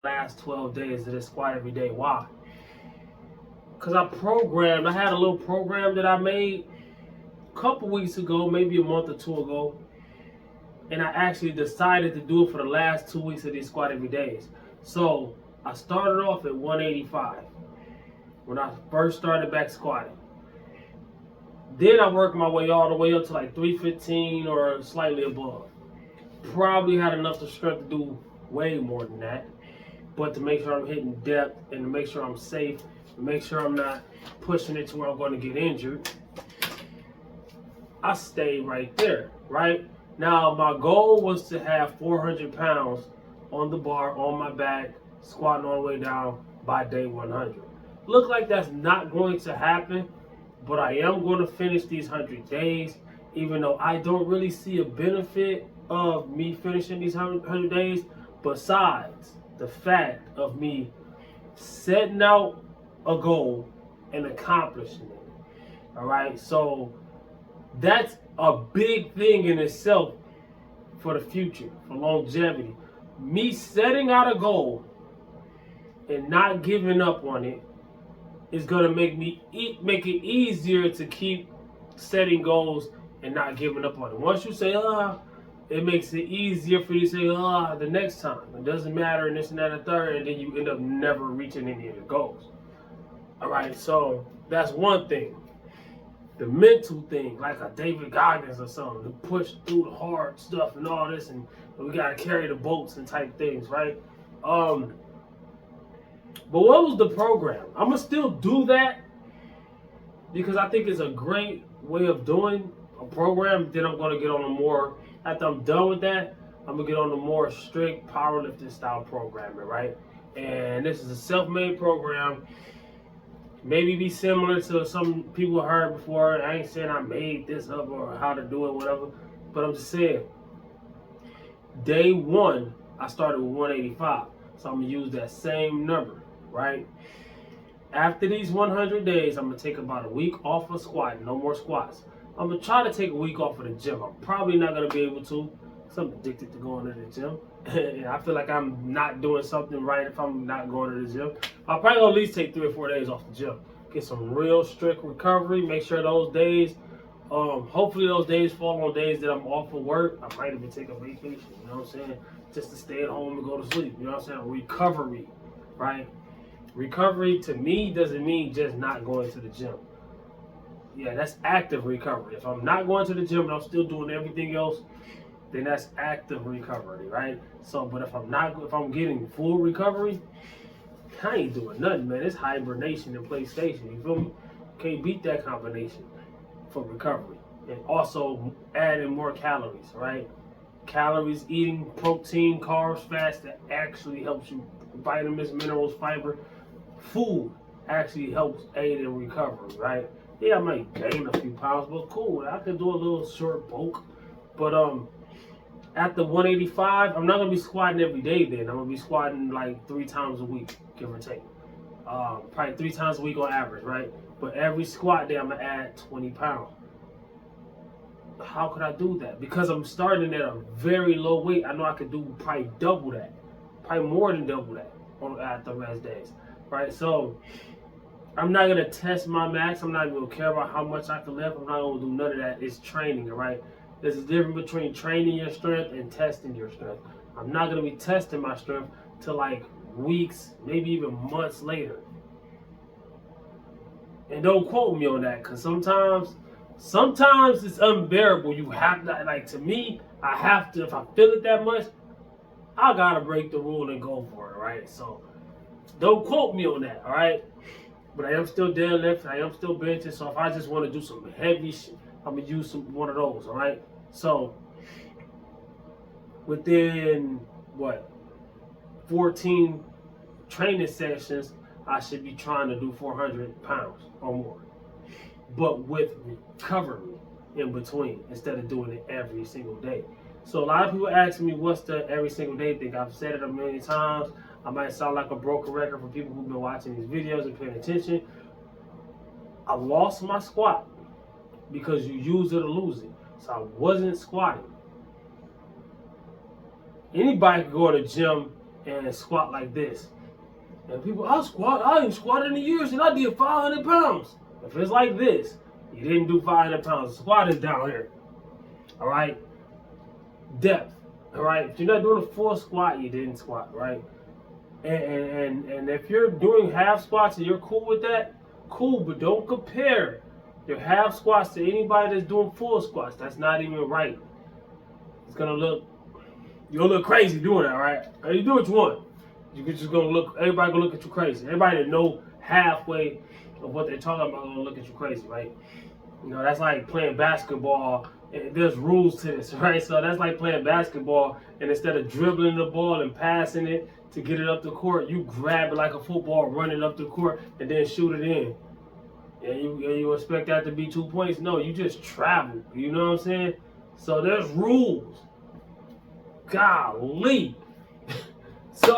last 12 days of this squat every day. Why? Because I had a little program that I made a couple weeks ago, maybe a month or two ago, and I actually decided to do it for the last 2 weeks of these squat every days. So I started off at 185 when I first started back squatting. Then I worked my way all the way up to like 315 or slightly above. Probably had enough of strength to do way more than that. But to make sure I'm hitting depth and to make sure I'm safe, to make sure I'm not pushing it to where I'm going to get injured, I stayed right there, right? Now, my goal was to have 400 pounds on the bar, on my back, squatting all the way down by day 100. Look like that's not going to happen, but I am going to finish these 100 days, even though I don't really see a benefit of me finishing these 100 days, besides the fact of me setting out a goal and accomplishing it. All right, so that's a big thing in itself for the future, for longevity. Me setting out a goal and not giving up on it is gonna make it easier to keep setting goals and not giving up on it. Once you say, it makes it easier for you to say, the next time. It doesn't matter, and this and that and third, and then you end up never reaching any of your goals. All right, so that's one thing. The mental thing, like a David Goggins or something, to push through the hard stuff and all this, and we gotta carry the boats and type things, right? But what was the program? I'm gonna still do that because I think it's a great way of doing a program. Then I'm gonna get on a more, after I'm done with that, I'm gonna get on a more strict powerlifting style programming, right? And this is a self-made program. Maybe be similar to some people heard before. I ain't saying I made this up or how to do it, whatever. But I'm just saying, day one, I started with 185. So I'm going to use that same number, right? After these 100 days, I'm going to take about a week off of squatting. No more squats. I'm going to try to take a week off of the gym. I'm probably not going to be able to, because I'm addicted to going to the gym. And I feel like I'm not doing something right if I'm not going to the gym. I'll probably at least take 3 or 4 days off the gym. Get some real strict recovery. Make sure those days, hopefully those days fall on days that I'm off of work. I might even take a vacation, you know what I'm saying? Just to stay at home and go to sleep, you know what I'm saying? Recovery, right? Recovery to me doesn't mean just not going to the gym. Yeah, that's active recovery. If I'm not going to the gym and I'm still doing everything else, then that's active recovery, right? So, but if I'm getting full recovery, I ain't doing nothing, man. It's hibernation and PlayStation. You feel me? Can't beat that combination for recovery. And also adding more calories, right? Calories, eating protein, carbs fast, that actually helps you. Vitamins, minerals, fiber. Food actually helps aid in recovery, right? Yeah, I might gain a few pounds, but cool. I could do a little short bulk. But after 185, I'm not gonna be squatting every day. Then I'm gonna be squatting like 3 times a week, give or take. Probably 3 times a week on average, right? But every squat day, I'm gonna add 20 pounds. How could I do that? Because I'm starting at a very low weight. I know I could do probably double that, probably more than double that at the rest days, right? So I'm not gonna test my max. I'm not even gonna care about how much I can lift. I'm not gonna do none of that. It's training, right? There's a difference between training your strength and testing your strength. I'm not gonna be testing my strength till like weeks, maybe even months later. And don't quote me on that, because sometimes it's unbearable. You have to, like, to me, I have to, if I feel it that much, I gotta break the rule and go for it, right? So don't quote me on that, all right? But I am still deadlifting, I am still benching. So if I just want to do some heavy shit, I'm gonna use one of those, all right? So within 14 training sessions, I should be trying to do 400 pounds or more, but with recovery in between instead of doing it every single day. So a lot of people ask me, what's the every single day thing? I've said it a million times. I might sound like a broken record for people who've been watching these videos and paying attention. I lost my squat because you use it or lose it. So I wasn't squatting. Anybody can go to the gym and squat like this. And people, I ain't squatted in years and I did 500 pounds. If it's like this, you didn't do 500 pounds. The squat is down here. All right? Depth. All right? If you're not doing a full squat, you didn't squat, right? And if you're doing half squats and you're cool with that, cool, but don't compare your half squats to anybody that's doing full squats. That's not even right. It's gonna look, you'll look crazy doing that, right? You do what you want. You're just gonna look, everybody gonna look at you crazy. Everybody that know halfway of what they're talking about gonna look at you crazy, right? You know, that's like playing basketball. There's rules to this, right? So that's like playing basketball, and instead of dribbling the ball and passing it to get it up the court, you grab it like a football, run it up the court, and then shoot it in. And you expect that to be 2 points? No, you just travel. You know what I'm saying? So there's rules. Golly. So